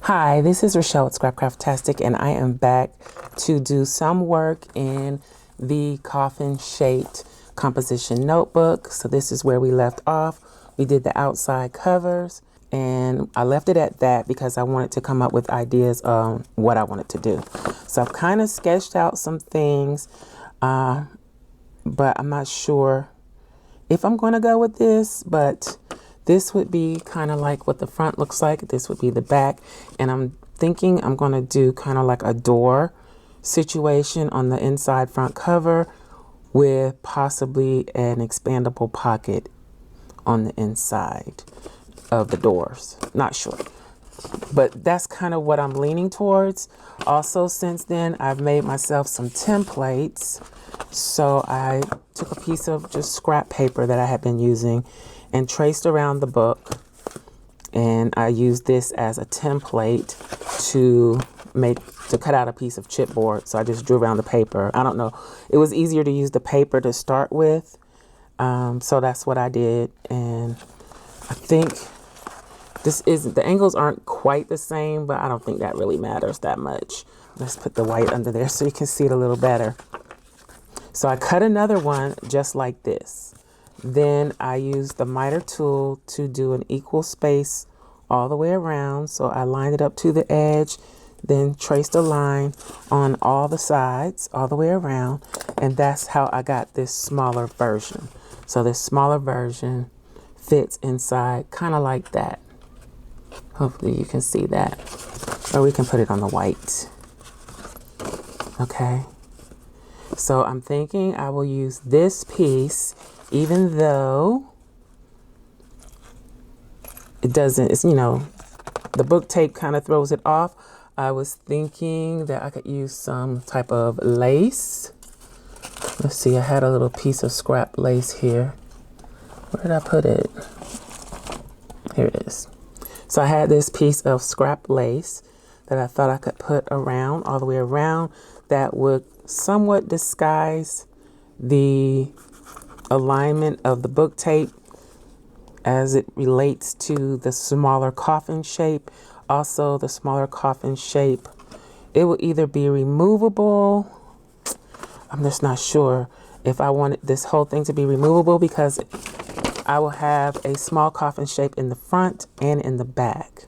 Hi, this is Rachelle at Scrapcraftastic, and I am back to do some work in the Coffin shaped composition notebook. So this is where we left off. We did the outside covers, and I left it at that because I wanted to come up with ideas on what I wanted to do. So I've kind of sketched out some things, but I'm not sure if I'm going to go with this, but this would be kind of like what the front looks like. This would be the back. And I'm thinking I'm going to do kind of like a door situation on the inside front cover with possibly an expandable pocket on the inside of the doors. Not sure. But that's kind of what I'm leaning towards. Also, since then, I've made myself some templates. So I took a piece of just scrap paper that I had been using and traced around the book, and I used this as a template to cut out a piece of chipboard. So I just drew around the paper. I don't know, it was easier to use the paper to start with, so that's what I did. And I think the angles aren't quite the same, but I don't think that really matters that much. Let's put the white under there so you can see it a little better. So I cut another one just like this. Then I used the miter tool to do an equal space all the way around. So I lined it up to the edge, then traced a line on all the sides all the way around. And that's how I got this smaller version. So this smaller version fits inside kind of like that. Hopefully you can see that. Or we can put it on the white. Okay. So I'm thinking I will use this piece, even though it doesn't, the book tape kind of throws it off. I was thinking that I could use some type of lace. Let's see, I had a little piece of scrap lace here. Where did I put it? Here it is. So I had this piece of scrap lace that I thought I could put around, all the way around, that would somewhat disguise the alignment of the book tape as it relates to the smaller coffin shape. Also, the smaller coffin shape, it will either be removable. I'm just not sure if I wanted this whole thing to be removable, because I will have a small coffin shape in the front and in the back.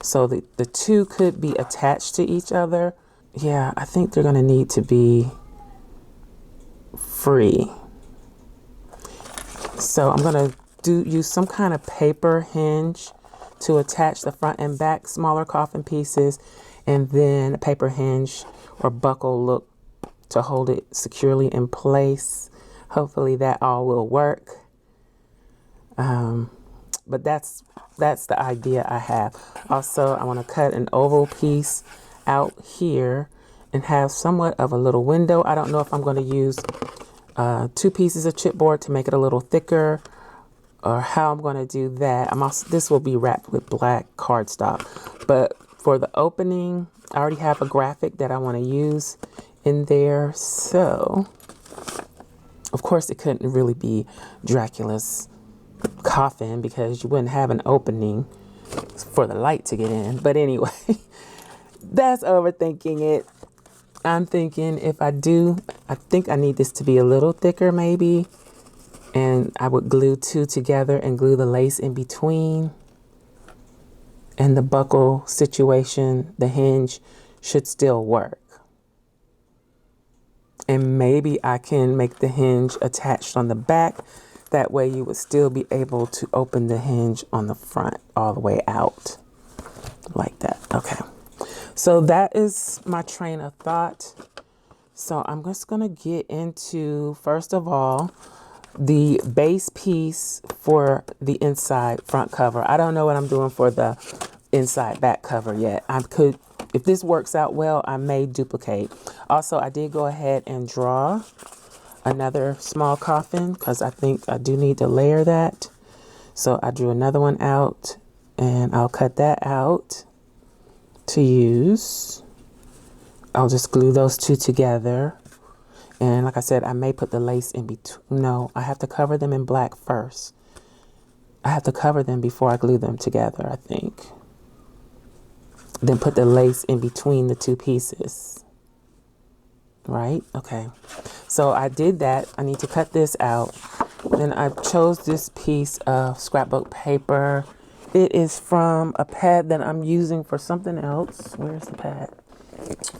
So the two could be attached to each other. Yeah, I think they're going to need to be free. So I'm going to use some kind of paper hinge to attach the front and back smaller coffin pieces, and then a paper hinge or buckle look to hold it securely in place. Hopefully that all will work. But that's the idea I have. Also, I want to cut an oval piece out here and have somewhat of a little window. I don't know if I'm going to use 2 pieces of chipboard to make it a little thicker, or how I'm going to do that. This will be wrapped with black cardstock. But for the opening, I already have a graphic that I want to use in there. So, of course, it couldn't really be Dracula's coffin because you wouldn't have an opening for the light to get in. But anyway, that's overthinking it. I'm thinking if I think I need this to be a little thicker maybe, and I would glue 2 together and glue the lace in between. And the buckle situation, the hinge, should still work. And maybe I can make the hinge attached on the back. That way you would still be able to open the hinge on the front all the way out. Like that. Okay. So that is my train of thought. So I'm just going to get into, first of all, the base piece for the inside front cover. I don't know what I'm doing for the inside back cover yet. If this works out well, I may duplicate. Also, I did go ahead and draw another small coffin because I think I do need to layer that. So I drew another one out, and I'll cut that out to use. I'll just glue those 2 together. And like I said, I may put the lace in between. No, I have to cover them in black first. I have to cover them before I glue them together, I think. then put the lace in between the two pieces. Right? Okay. So I did that. I need to cut this out. Then I chose this piece of scrapbook paper. It is from a pad that I'm using for something else. Where's the pad?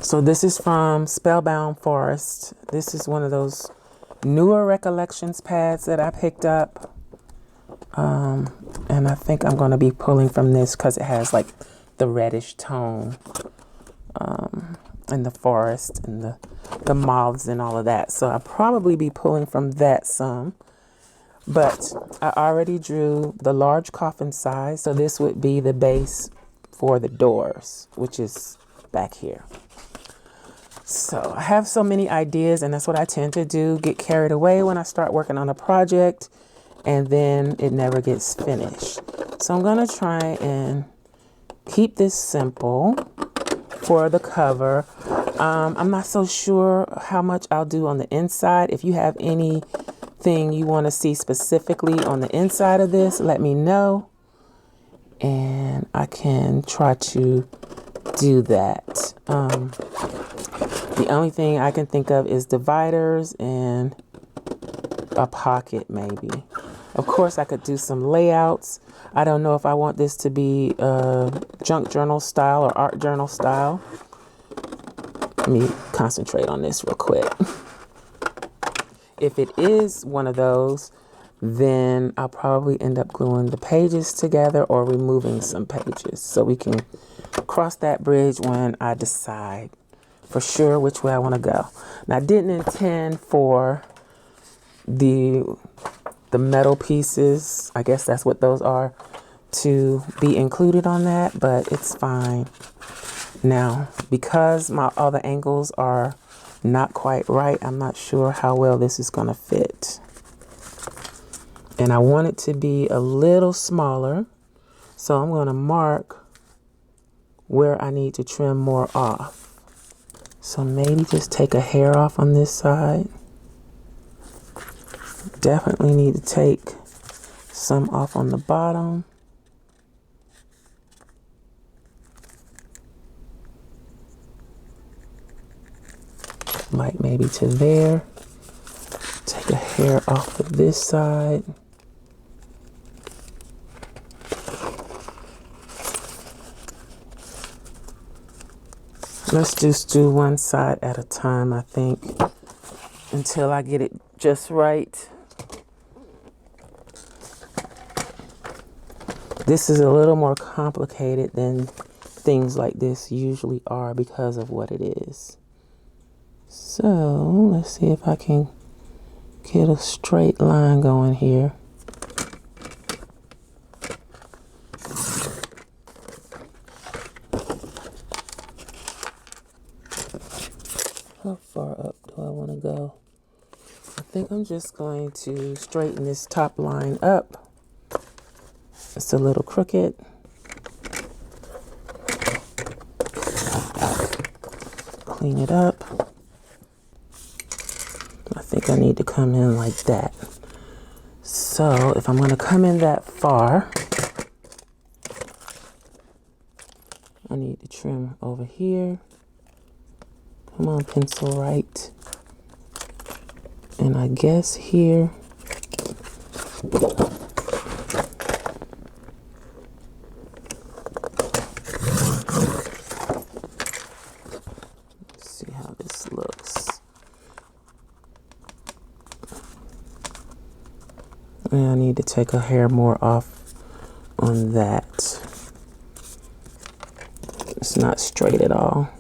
So this is from Spellbound Forest. This is one of those newer Recollections pads that I picked up. And I think I'm going to be pulling from this because it has like the reddish tone. And the forest and the moths and all of that. So I'll probably be pulling from that some. But I already drew the large coffin size. So this would be the base for the doors, which is back here. So I have so many ideas, and that's what I tend to do. Get carried away when I start working on a project, and then it never gets finished. So I'm going to try and keep this simple for the cover. I'm not so sure how much I'll do on the inside. If you have anything you want to see specifically on the inside of this, let me know, and I can try to do that. The only thing I can think of is dividers and a pocket maybe. Of course, I could do some layouts. I don't know if I want this to be junk journal style or art journal style. Let me concentrate on this real quick. If it is one of those, then I'll probably end up gluing the pages together or removing some pages. So we can cross that bridge when I decide for sure which way I want to go. Now, I didn't intend for the metal pieces, I guess that's what those are, to be included on that, but it's fine. Now, because all the angles are not quite right, I'm not sure how well this is going to fit. And I want it to be a little smaller, so I'm going to mark where I need to trim more off. So maybe just take a hair off on this side. Definitely need to take some off on the bottom. Like maybe to there. Take a hair off of this side. Let's just do one side at a time, I think, until I get it just right. This is a little more complicated than things like this usually are because of what it is. So let's see if I can get a straight line going here. How far up do I want to go? I think I'm just going to straighten this top line up. It's a little crooked. Clean it up. I think I need to come in like that. So if I'm going to come in that far, I need to trim over here. Come on, pencil right. And I guess here. Let's see how this looks. And I need to take a hair more off on that. It's not straight at all.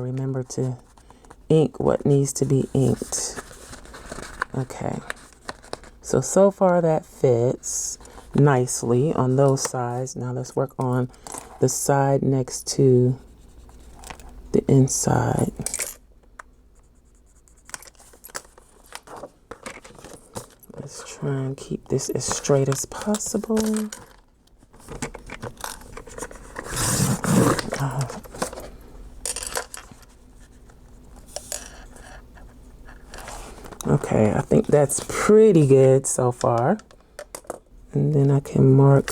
Remember to ink what needs to be inked. Okay, so far that fits nicely on those sides. Now let's work on the side next to the inside. Let's try and keep this as straight as possible. Okay, I think that's pretty good so far. And then I can mark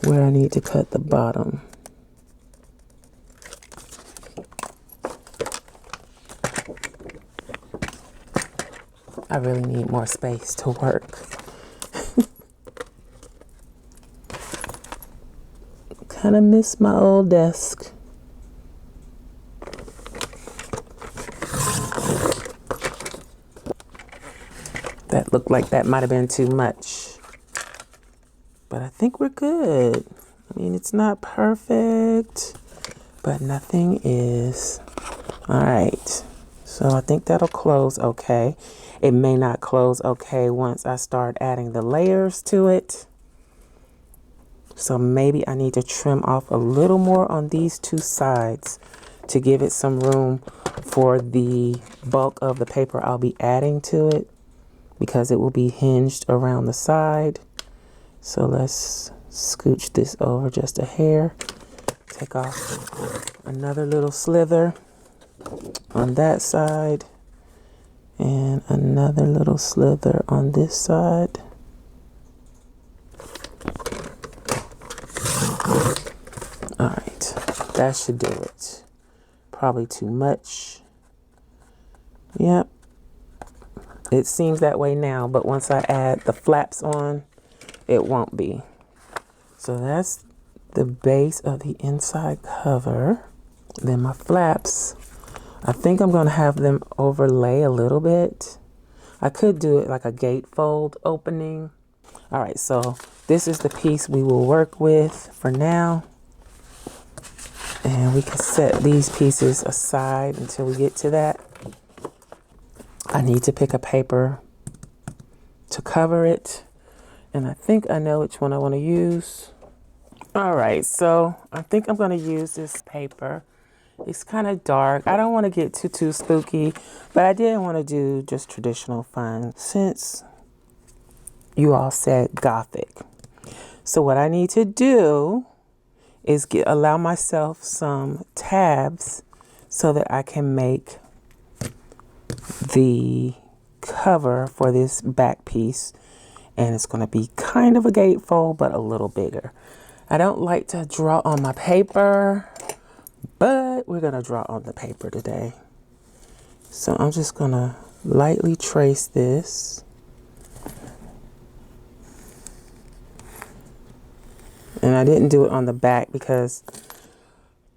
where I need to cut the bottom. I really need more space to work. Kind of miss my old desk. That looked like that might have been too much. But I think we're good. I mean, it's not perfect, but nothing is. All right. So I think that'll close okay. It may not close okay once I start adding the layers to it. So maybe I need to trim off a little more on these two sides to give it some room for the bulk of the paper I'll be adding to it, because it will be hinged around the side. So let's scooch this over just a hair. Take off another little slither on that side and another little slither on this side. All right, that should do it. Probably too much. Yep. It seems that way now, but once I add the flaps on, it won't be. So that's the base of the inside cover. Then my flaps, I think I'm gonna have them overlay a little bit. I could do it like a gatefold opening. All right, so this is the piece we will work with for now. And we can set these pieces aside until we get to that. I need to pick a paper to cover it. And I think I know which one I want to use. All right, so I think I'm going to use this paper. It's kind of dark. I don't want to get too spooky, but I didn't want to do just traditional fun since you all said Gothic. So what I need to do is allow myself some tabs so that I can make the cover for this back piece. And it's going to be kind of a gatefold, but a little bigger. I don't like to draw on my paper, but we're going to draw on the paper today. So I'm just going to lightly trace this. And I didn't do it on the back because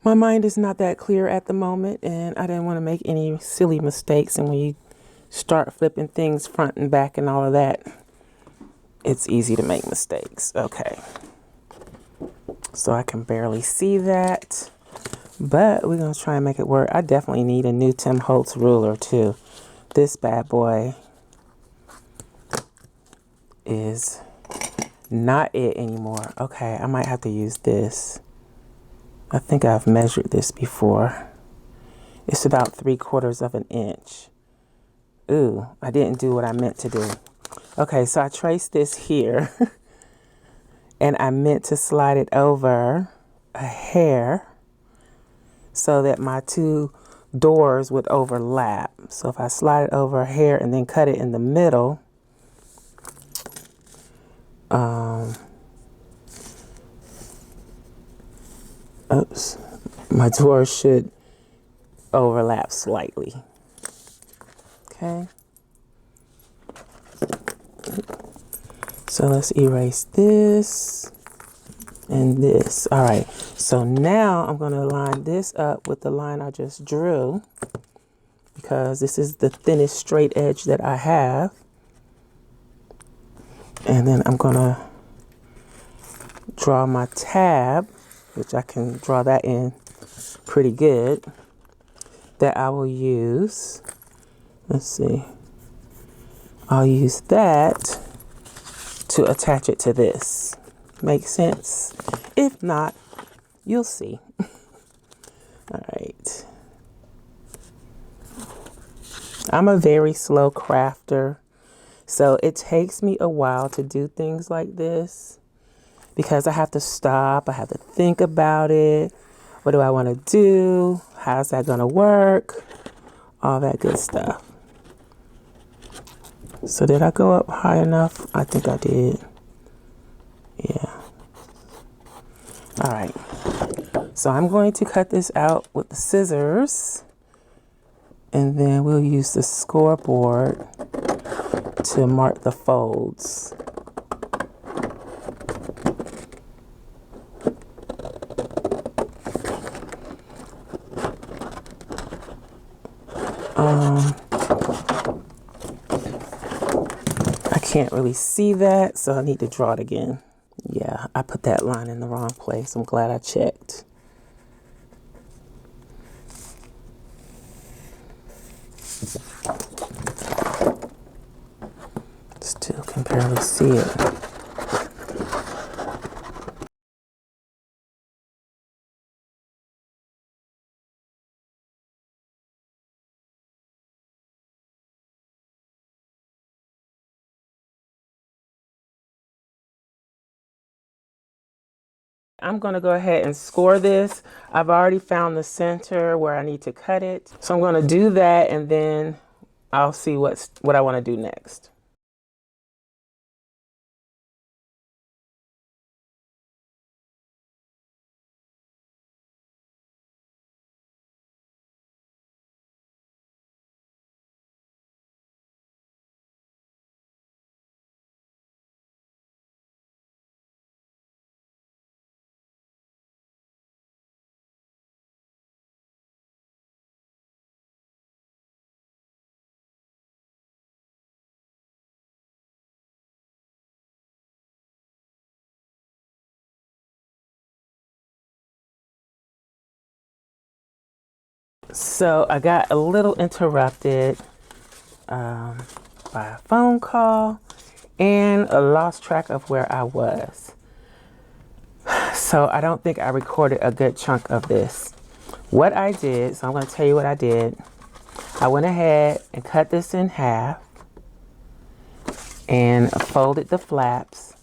my mind is not that clear at the moment, and I didn't want to make any silly mistakes. And when you start flipping things front and back and all of that, it's easy to make mistakes. Okay. So I can barely see that, but we're going to try and make it work. I definitely need a new Tim Holtz ruler too. This bad boy is not it anymore. Okay, I might have to use this. I think I've measured this before. It's about 3/4 of an inch. Ooh, I didn't do what I meant to do. Okay, so I traced this here and I meant to slide it over a hair so that my two doors would overlap. So if I slide it over a hair and then cut it in the middle, oops, my doors should overlap slightly. Okay. So let's erase this and this. All right. So now I'm going to line this up with the line I just drew, because this is the thinnest straight edge that I have. And then I'm going to draw my tab, which I can draw that in pretty good, that I will use. Let's see. I'll use that to attach it to this. Make sense? If not, you'll see. All right. I'm a very slow crafter, so it takes me a while to do things like this because I have to stop. I have to think about it. What do I want to do? How's that going to work? All that good stuff. So did I go up high enough? I think I did. Yeah. All right. So I'm going to cut this out with the scissors, and then we'll use the scoreboard to mark the folds. I can't really see that, so I need to draw it again. Yeah, I put that line in the wrong place. I'm glad I checked. Still can barely see it. I'm going to go ahead and score this. I've already found the center where I need to cut it. So I'm going to do that, and then I'll see what I want to do next. So I got a little interrupted by a phone call, and I lost track of where I was. So I don't think I recorded a good chunk of this. What I did, so I'm going to tell you what I did. I went ahead and cut this in half and folded the flaps.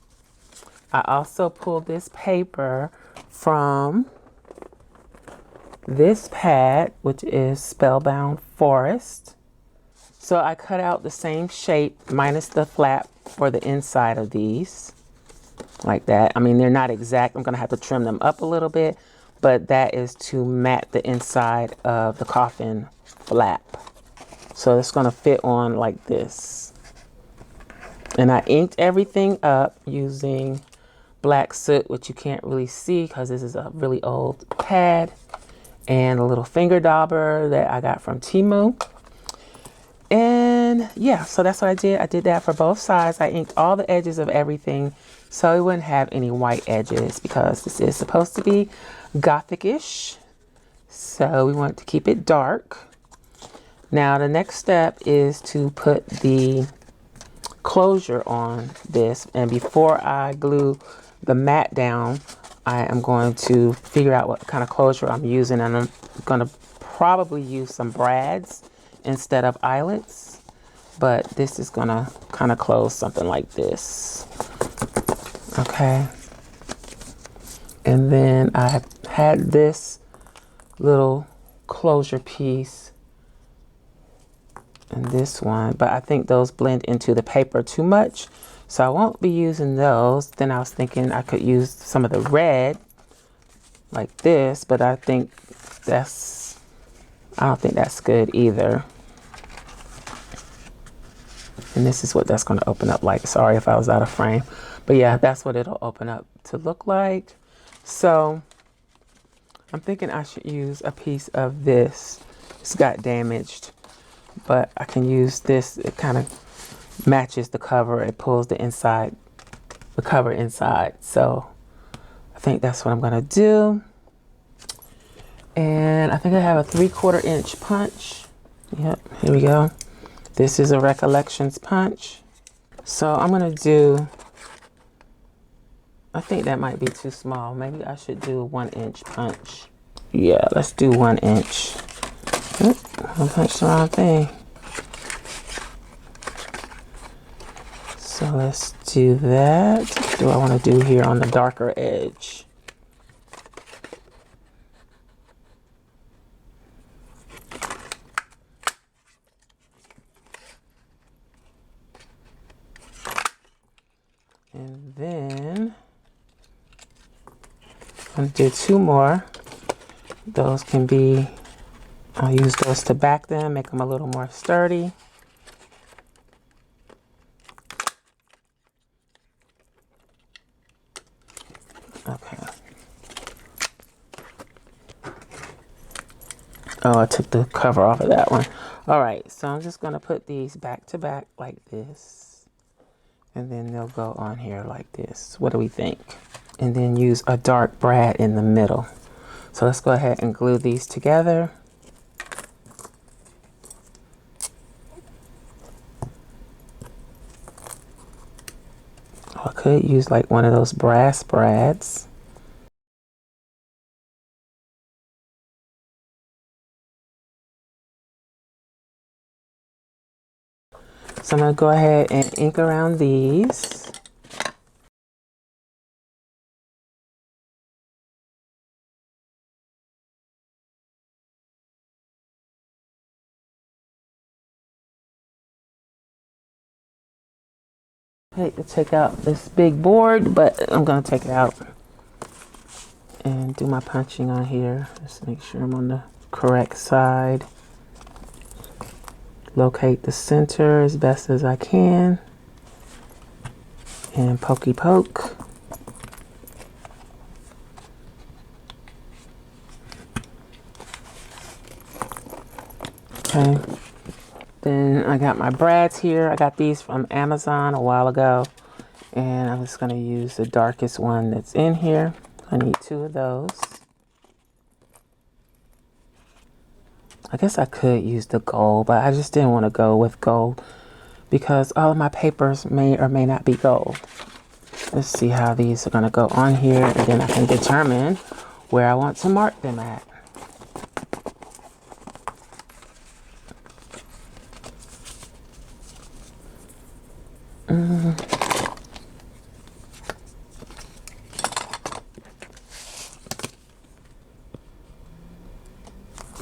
I also pulled this paper from this pad, which is Spellbound Forest. So I cut out the same shape minus the flap for the inside of these, like that. I mean, they're not exact. I'm going to have to trim them up a little bit, but that is to mat the inside of the coffin flap. So it's going to fit on like this. And I inked everything up using black soot, which you can't really see because this is a really old pad, and a little finger dauber that I got from Temu. And yeah, so that's what I did. I did that for both sides. I inked all the edges of everything so it wouldn't have any white edges because this is supposed to be Gothic-ish. So we want to keep it dark. Now the next step is to put the closure on this. And before I glue the mat down, I am going to figure out what kind of closure I'm using. And I'm going to probably use some brads instead of eyelets, but this is gonna kind of close something like this. Okay, and then I had this little closure piece and this one, but I think those blend into the paper too much, so I won't be using those. Then I was thinking I could use some of the red like this, but I don't think that's good either. And this is what that's going to open up like. Sorry if I was out of frame. But yeah, that's what it'll open up to look like. So I'm thinking I should use a piece of this. It's got damaged, but I can use this. It kind of matches the cover. It pulls the cover inside. So I think that's what I'm going to do. And I think I have a 3/4 inch punch. Yep, here we go. This is a Recollections punch. So I'm going to do, I think that might be too small. Maybe I should do a 1 inch punch. Yeah, let's do 1 inch. Oop, I punched the wrong thing. So let's do that. What do I want to do here on the darker edge? I'm gonna do 2 more. Those can be, I'll use those to back them, make them a little more sturdy. Okay. Oh, I took the cover off of that one. All right, so I'm just gonna put these back to back like this. And then they'll go on here like this. What do we think? And then use a dark brad in the middle. So let's go ahead and glue these together. I could use like one of those brass brads. So I'm going to go ahead and ink around these. I hate to take out this big board, but I'm going to take it out and do my punching on here. Just make sure I'm on the correct side. Locate the center as best as I can. And pokey poke. Okay. Then I got my brads here. I got these from Amazon a while ago. And I'm just going to use the darkest one that's in here. I need 2 of those. I guess I could use the gold, but I just didn't want to go with gold because all of my papers may or may not be gold. Let's see how these are going to go on here, and then I can determine where I want to mark them at.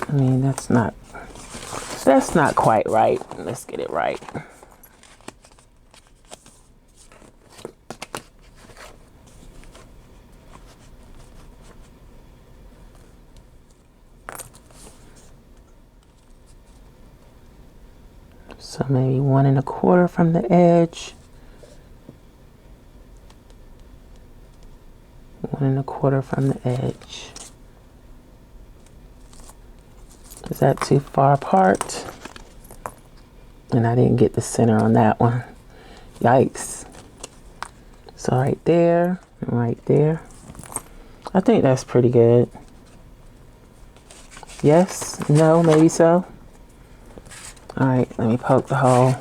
I mean, that's not quite right. Let's get it right. So maybe 1 1/4 from the edge. 1 1/4 from the edge. Is that too far apart? And I didn't get the center on that one. Yikes. So right there and right there. I think that's pretty good. Yes? No? Maybe so? Alright, let me poke the hole.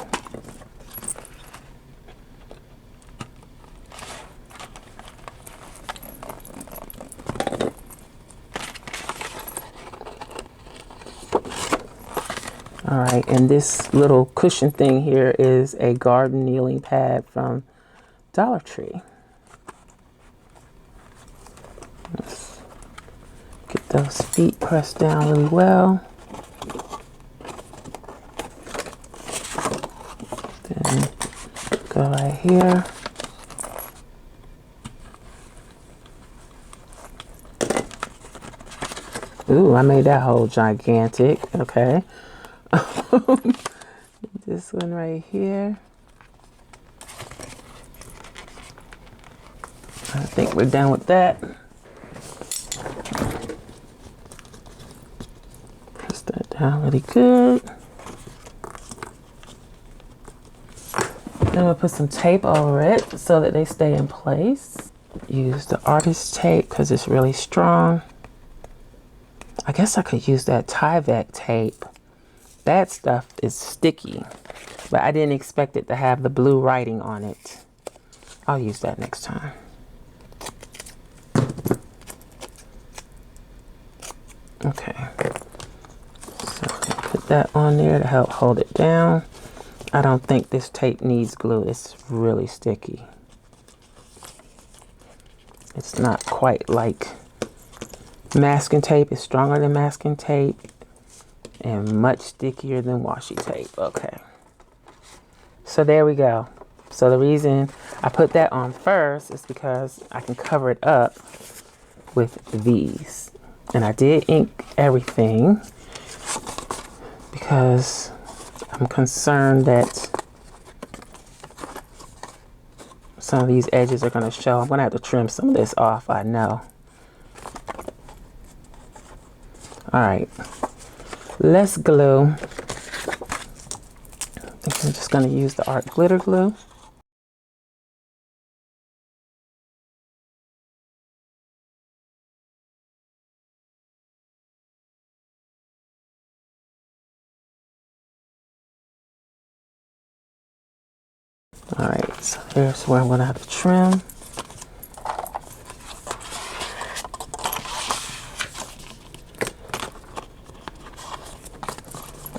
All right, and this little cushion thing here is a garden kneeling pad from Dollar Tree. Let's get those feet pressed down really well. Then go right here. Ooh, I made that hole gigantic. Okay. This one right here. I think we're done with that. Press that down really good. Then we'll put some tape over it so that they stay in place. Use the artist tape because it's really strong. I guess I could use that Tyvek tape. That stuff is sticky, but I didn't expect it to have the blue writing on it. I'll use that next time. Okay, so put that on there to help hold it down. I don't think this tape needs glue. It's really sticky. It's not quite like masking tape. It's stronger than masking tape and much stickier than washi tape. Okay, so there we go. So the reason I put that on first is because I can cover it up with these. And I did ink everything because I'm concerned that some of these edges are going to show. I'm going to have to trim some of this off, I know. All right, let's glue. I think I'm just going to use the art glitter glue. All right, so here's where I'm going to have to trim.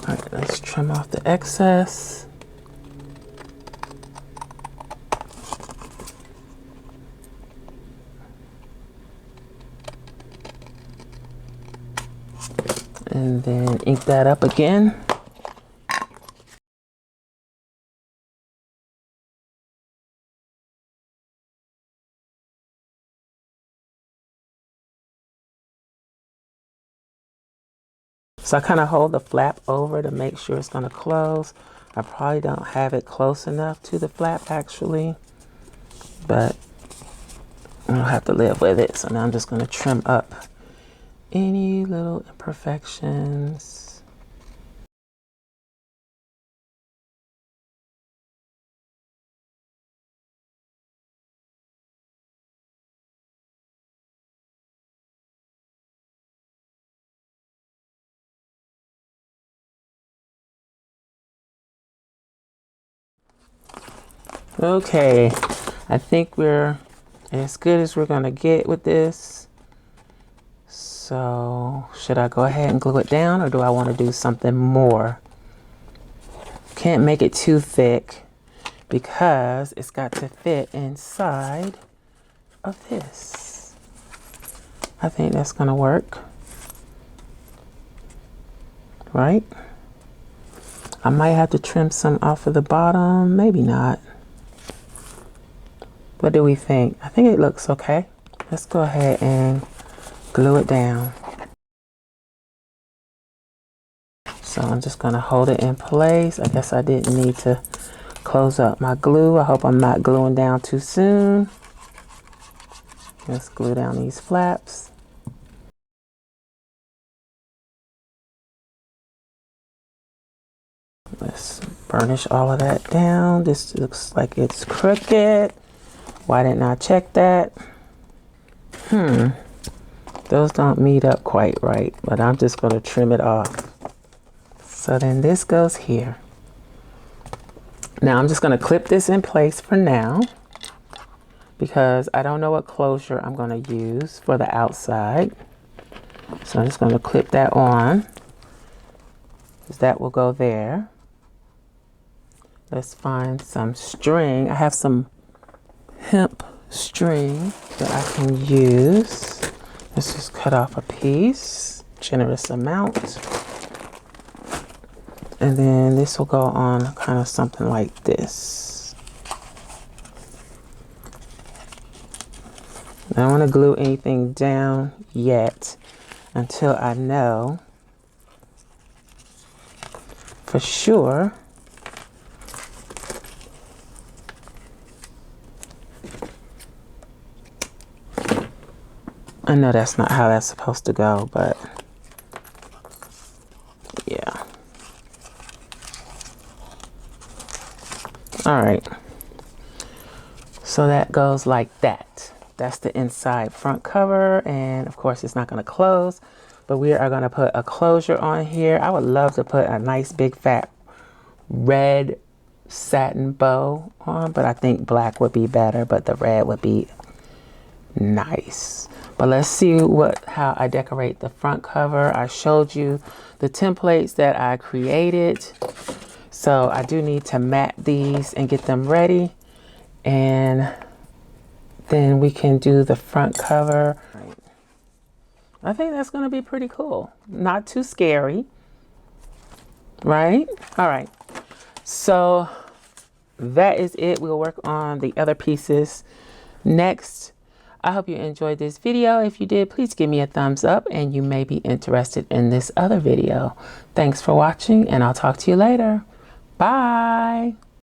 All right, let's trim off the excess. And then ink that up again. So I kind of hold the flap over to make sure it's going to close. I probably don't have it close enough to the flap actually, but I'll have to live with it. So now I'm just going to trim up any little imperfections. Okay, I think we're as good as we're gonna get with this. So should I go ahead and glue it down, or do I want to do something more? Can't make it too thick because it's got to fit inside of this. I think that's gonna work, right? I might have to trim some off of the bottom, maybe not. What do we think? I think it looks okay. Let's go ahead and glue it down. So I'm just gonna hold it in place. I guess I didn't need to close up my glue. I hope I'm not gluing down too soon. Let's glue down these flaps. Let's burnish all of that down. This looks like it's crooked. Why didn't I check that? Those don't meet up quite right, but I'm just going to trim it off. So then this goes here. Now I'm just going to clip this in place for now because I don't know what closure I'm going to use for the outside. So I'm just going to clip that on because that will go there. Let's find some string. I have some hemp string that I can use. Let's just cut off a piece, generous amount. And then this will go on kind of something like this. I don't want to glue anything down yet until I know for sure I know that's not how that's supposed to go, but yeah. All right. So that goes like that. That's the inside front cover, and of course it's not going to close, but we are going to put a closure on here. I would love to put a nice big fat red satin bow on, but I think black would be better, but the red would be nice. But let's see how I decorate the front cover. I showed you the templates that I created. So I do need to mat these and get them ready. And then we can do the front cover. I think that's going to be pretty cool. Not too scary, right? All right. So that is it. We'll work on the other pieces next. I hope you enjoyed this video. If you did, please give me a thumbs up and you may be interested in this other video. Thanks for watching and I'll talk to you later. Bye.